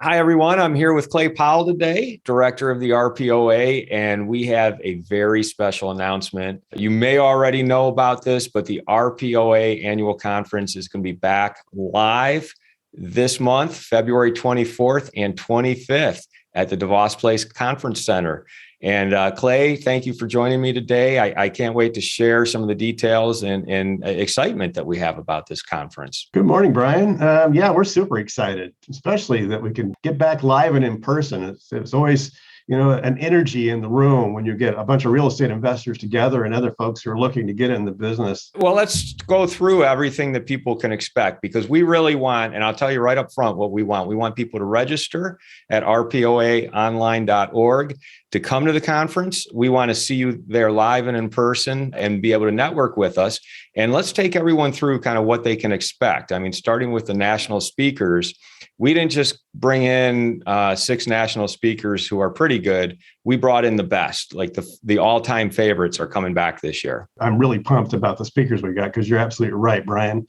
Hi, everyone. I'm here with Clay Powell today, director of the RPOA, and we have a very special announcement. You may already know about this, but the RPOA annual conference is going to be back live this month, February 24th and 25th at the DeVos Place Conference Center. And Clay, thank you for joining me today. I can't wait to share some of the details and excitement that we have about this conference. Good morning, Brian. Yeah, we're super excited, especially that we can get back live and in person. It's always, an energy in the room when you get a bunch of real estate investors together and other folks who are looking to get in the business. Well, let's go through everything that people can expect, because we really want, and I'll tell you right up front what we want. We want people to register at rpoaonline.org to come to the conference. We want to see you there live and in person and be able to network with us. And let's take everyone through kind of what they can expect. I mean, starting with the national speakers, we didn't just bring in 6 national speakers who are pretty good. We brought in the best, like the all-time favorites are coming back this year. I'm really pumped about the speakers we got, because you're absolutely right, Brian.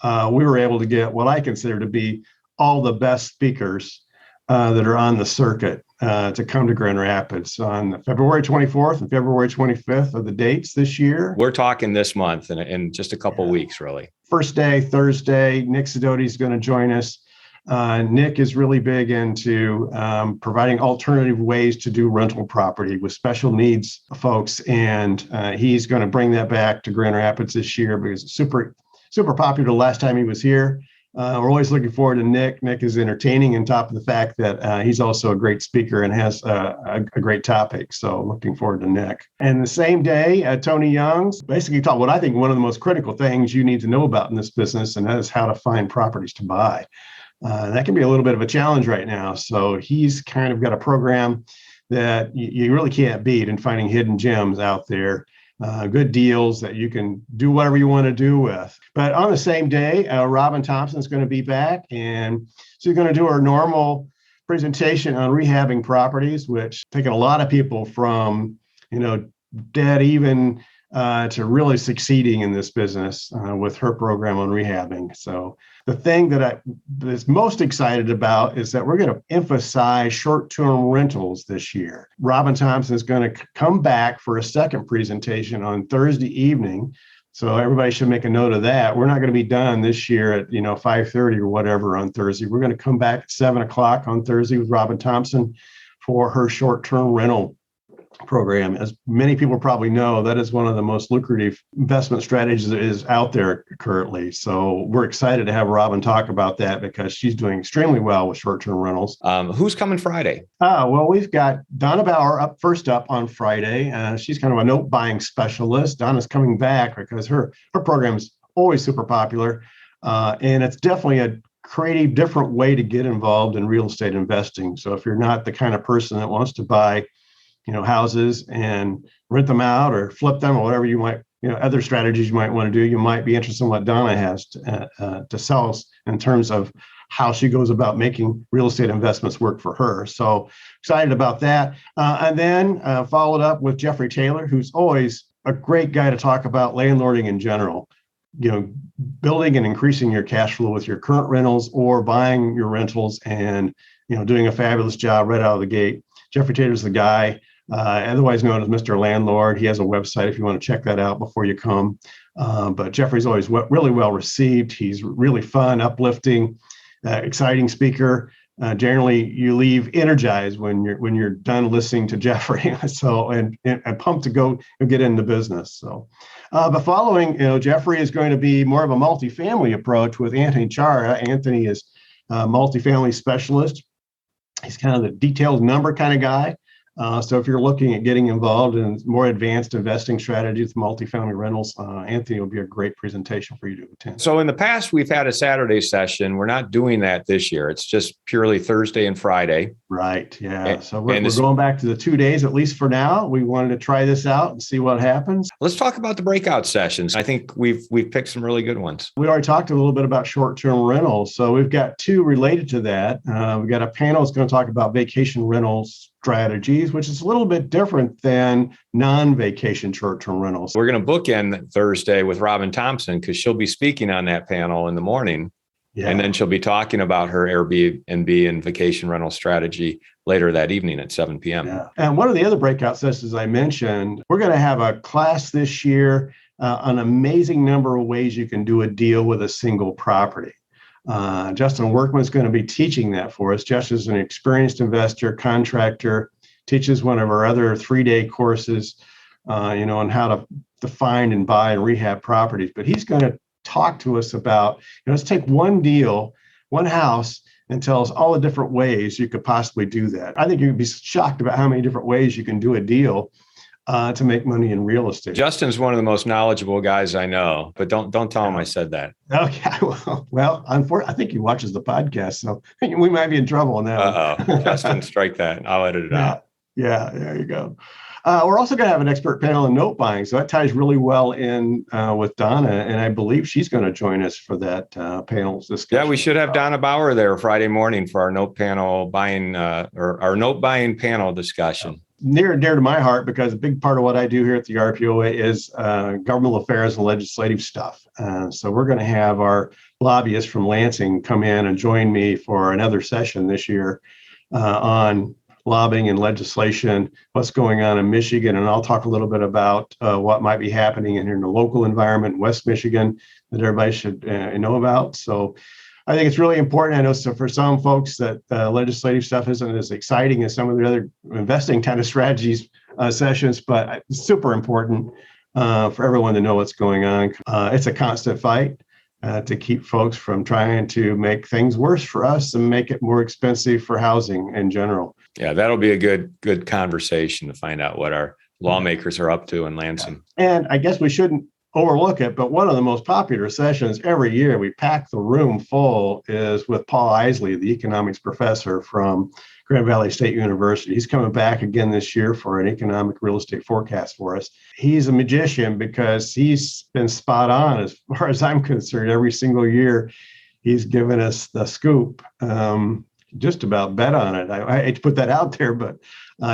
We were able to get what I consider to be all the best speakers that are on the circuit to come to Grand Rapids on February 24th and February 25th are the dates this year. We're talking this month in just a couple weeks, really. First day, Thursday, Nick Sidoti is going to join us. Nick is really big into providing alternative ways to do rental property with special needs folks. And he's going to bring that back to Grand Rapids this year because it's super popular the last time he was here. We're always looking forward to Nick. Nick is entertaining, on top of the fact that he's also a great speaker and has a great topic. So looking forward to Nick. And the same day, Tony Young's basically taught what I think one of the most critical things you need to know about in this business, and that is how to find properties to buy. That can be a little bit of a challenge right now. So he's kind of got a program that you really can't beat in finding hidden gems out there. Good deals that you can do whatever you want to do with. But on the same day, Robin Thompson is going to be back. And so you're going to do our normal presentation on rehabbing properties, which taken a lot of people from, dead even to really succeeding in this business with her program on rehabbing. So the thing that I was most excited about is that we're going to emphasize short-term rentals this year. Robin Thompson is going to come back for a second presentation on Thursday evening. So everybody should make a note of that. We're not going to be done this year at 5:30 or whatever on Thursday. We're going to come back at 7 o'clock on Thursday with Robin Thompson for her short-term rental program. As many people probably know, that is one of the most lucrative investment strategies that is out there currently. So we're excited to have Robin talk about that because she's doing extremely well with short-term rentals. Who's coming Friday? Well, we've got Donna Bauer first up on Friday. She's kind of a note buying specialist. Donna's coming back because her program is always super popular. And it's definitely a creative, different way to get involved in real estate investing. So if you're not the kind of person that wants to buy houses and rent them out or flip them or whatever you might, other strategies you might want to do, you might be interested in what Donna has to sell us in terms of how she goes about making real estate investments work for her. So excited about that. And then followed up with Jeffrey Taylor, who's always a great guy to talk about landlording in general. Building and increasing your cash flow with your current rentals or buying your rentals and, doing a fabulous job right out of the gate. Jeffrey Taylor's the guy. Otherwise known as Mr. Landlord. He has a website if you want to check that out before you come. But Jeffrey's always really well received. He's really fun, uplifting, exciting speaker. Generally, you leave energized when you're done listening to Jeffrey. So and pumped to go get into business. So, but following, Jeffrey is going to be more of a multifamily approach with Anthony Chara. Anthony is a multifamily specialist. He's kind of the detailed number kind of guy. So if you're looking at getting involved in more advanced investing strategies, multifamily rentals, Anthony will be a great presentation for you to attend. So in the past, we've had a Saturday session. We're not doing that this year. It's just purely Thursday and Friday. Right. Yeah. So we're going back to the 2 days, at least for now. We wanted to try this out and see what happens. Let's talk about the breakout sessions. I think we've picked some really good ones. We already talked a little bit about short-term rentals. So we've got 2 related to that. We've got a panel that's going to talk about vacation rentals strategies, which is a little bit different than non-vacation short-term rentals. We're going to bookend Thursday with Robin Thompson because she'll be speaking on that panel in the morning. Yeah. And then she'll be talking about her Airbnb and vacation rental strategy later that evening at 7 p.m. Yeah. And one of the other breakout sessions I mentioned, we're going to have a class this year, an amazing number of ways you can do a deal with a single property. Justin Workman's going to be teaching that for us. Justin is an experienced investor, contractor, teaches one of our other 3-day courses, on how to find and buy and rehab properties. But he's going to talk to us about, let's take one deal, one house, and tell us all the different ways you could possibly do that. I think you'd be shocked about how many different ways you can do a deal to make money in real estate. Justin's one of the most knowledgeable guys I know, but don't tell him I said that. Okay. Well, unfortunately, I think he watches the podcast, so we might be in trouble now. Uh-oh. Justin, strike that. I'll edit it out. Yeah, there you go. We're also going to have an expert panel on note buying. So that ties really well in with Donna. And I believe she's going to join us for that panel discussion. Yeah, we should have Donna Bauer there Friday morning for our note panel buying or our note buying panel discussion. Near and dear to my heart, because a big part of what I do here at the RPOA is governmental affairs and legislative stuff. So we're going to have our lobbyists from Lansing come in and join me for another session this year on lobbying and legislation, what's going on in Michigan. And I'll talk a little bit about what might be happening in the local environment in West Michigan that everybody should know about. So I think it's really important. I know for some folks that legislative stuff isn't as exciting as some of the other investing kind of strategies sessions, but it's super important for everyone to know what's going on. It's a constant fight to keep folks from trying to make things worse for us and make it more expensive for housing in general. Yeah, that'll be a good conversation to find out what our lawmakers are up to in Lansing. And I guess we shouldn't overlook it, but one of the most popular sessions every year, we pack the room full, is with Paul Isley, the economics professor from Grand Valley State University. He's coming back again this year for an economic real estate forecast for us. He's a magician because he's been spot on as far as I'm concerned. Every single year, he's given us the scoop. Just about bet on it. I hate to put that out there, but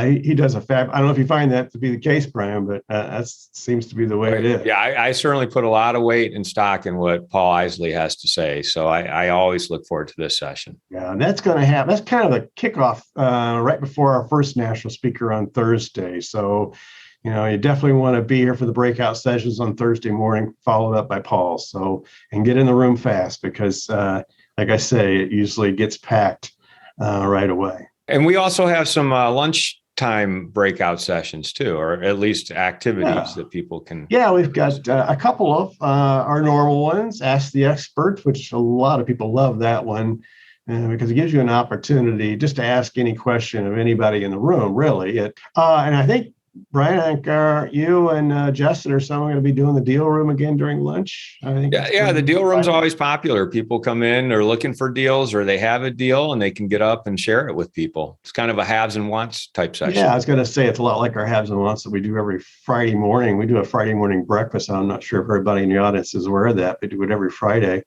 he does a fab. I don't know if you find that to be the case, Brian, but that seems to be the way it is. Yeah, I certainly put a lot of weight and stock in what Paul Isley has to say. So I always look forward to this session. Yeah, and that's going to happen. That's kind of the kickoff right before our first national speaker on Thursday. So, you definitely want to be here for the breakout sessions on Thursday morning, followed up by Paul. So, and get in the room fast because, like I say, it usually gets packed right away. And we also have some lunchtime breakout sessions too, or at least activities that people can. Yeah, we've got a couple of our normal ones. Ask the Experts, which a lot of people love that one because it gives you an opportunity just to ask any question of anybody in the room, really. And I think, Brian, I think you and Justin or someone going to be doing the deal room again during lunch. I think. Yeah, the deal room's always popular. People come in, they're looking for deals, or they have a deal and they can get up and share it with people. It's kind of a haves and wants type session. Yeah, I was going to say it's a lot like our haves and wants that we do every Friday morning. We do a Friday morning breakfast. I'm not sure if everybody in the audience is aware of that. We do it every Friday.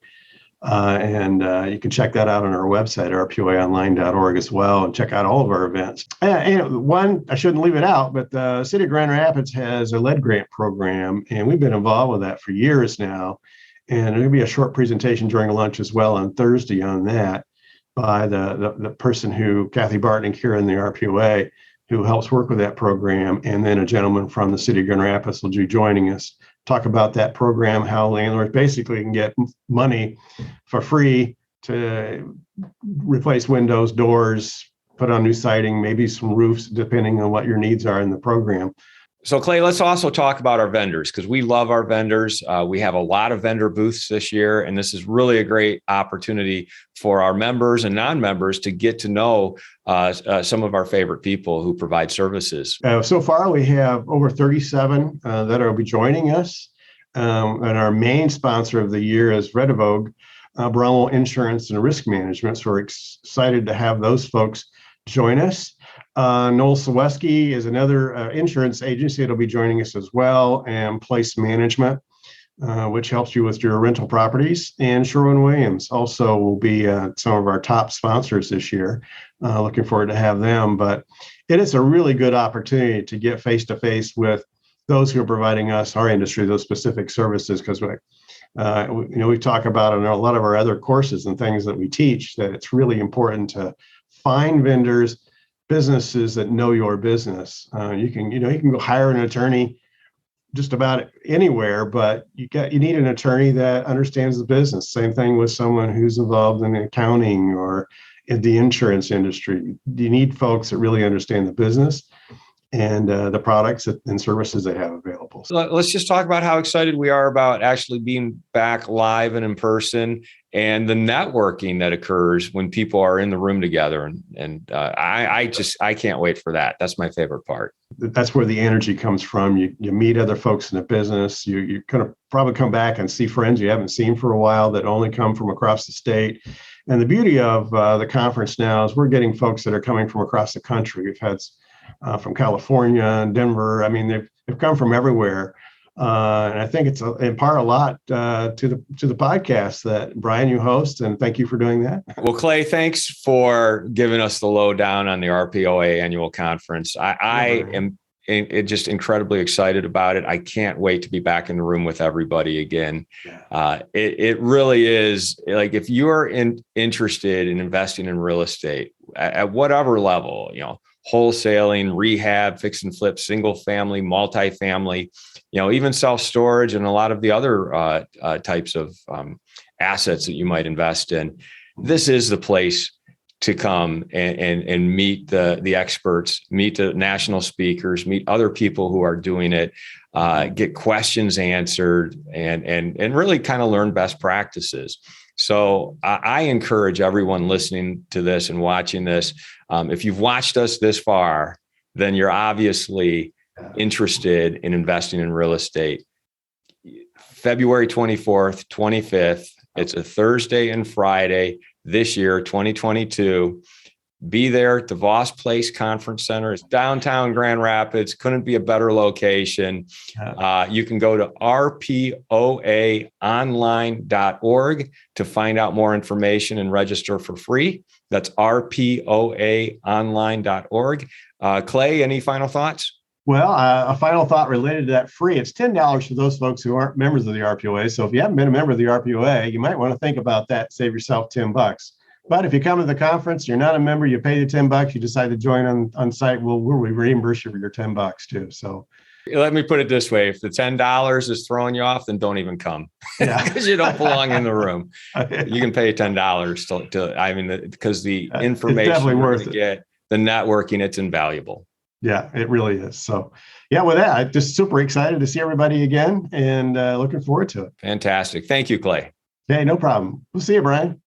And you can check that out on our website, rpoaonline.org as well, and check out all of our events. One, I shouldn't leave it out, but the City of Grand Rapids has a lead grant program, and we've been involved with that for years now. And there'll be a short presentation during lunch as well on Thursday on that by the person who, Kathy Bartnick here in the RPOA, who helps work with that program. And then a gentleman from the City of Grand Rapids will be joining us, talk about that program, how landlords basically can get money for free to replace windows, doors, put on new siding, maybe some roofs, depending on what your needs are in the program. So Clay, let's also talk about our vendors because we love our vendors. We have a lot of vendor booths this year, and this is really a great opportunity for our members and non-members to get to know some of our favorite people who provide services. So far, we have over 37 that will be joining us. And our main sponsor of the year is Redavogue, Bromwell Insurance and Risk Management. So we're excited to have those folks join us. Noel Saweski is another insurance agency that'll be joining us as well, and Place Management, which helps you with your rental properties. And Sherwin-Williams also will be some of our top sponsors this year. Looking forward to have them. But it is a really good opportunity to get face-to-face with those who are providing us, our industry, those specific services, because We talk about it in a lot of our other courses and things that we teach, that it's really important to find vendors, businesses that know your business. You can go hire an attorney just about anywhere, but you need an attorney that understands the business. Same thing with someone who's involved in accounting or in the insurance industry. You need folks that really understand the business and the products and services they have available. So let's just talk about how excited we are about actually being back live and in person, and the networking that occurs when people are in the room together. I can't wait for that. That's my favorite part. That's where the energy comes from. You meet other folks in the business. You're going to probably come back and see friends you haven't seen for a while that only come from across the state. And the beauty of the conference now is we're getting folks that are coming from across the country. We've had from California and Denver. I mean, they've come from everywhere. And I think it's in part a lot to the podcast that Brian, you host, and thank you for doing that. Well, Clay, thanks for giving us the lowdown on the RPOA annual conference. I am just incredibly excited about it. I can't wait to be back in the room with everybody again. It really is, like, if you're interested in investing in real estate at whatever level, wholesaling, rehab, fix and flip, single family, multifamily, even self-storage and a lot of the other types of assets that you might invest in. This is the place to come and meet the experts, meet the national speakers, meet other people who are doing it, get questions answered, and really kind of learn best practices. So I encourage everyone listening to this and watching this. If you've watched us this far, then you're obviously interested in investing in real estate. February 24th, 25th. It's a Thursday and Friday this year, 2022. Be there at the Voss Place Conference Center. It's downtown Grand Rapids. Couldn't be a better location. You can go to rpoaonline.org to find out more information and register for free. That's rpoaonline.org. Clay, any final thoughts? Well, a final thought related to that free. It's $10 for those folks who aren't members of the RPOA. So if you haven't been a member of the RPOA, you might want to think about that. Save yourself $10. But if you come to the conference, you're not a member, you pay the $10, you decide to join on site, we'll reimburse you for your $10 too. So let me put it this way. If the $10 is throwing you off, then don't even come because you don't belong in the room. You can pay $10 because the information you're going to get, the networking, it's invaluable. Yeah, it really is. So yeah, with that, I'm just super excited to see everybody again and looking forward to it. Fantastic. Thank you, Clay. Hey, no problem. We'll see you, Brian.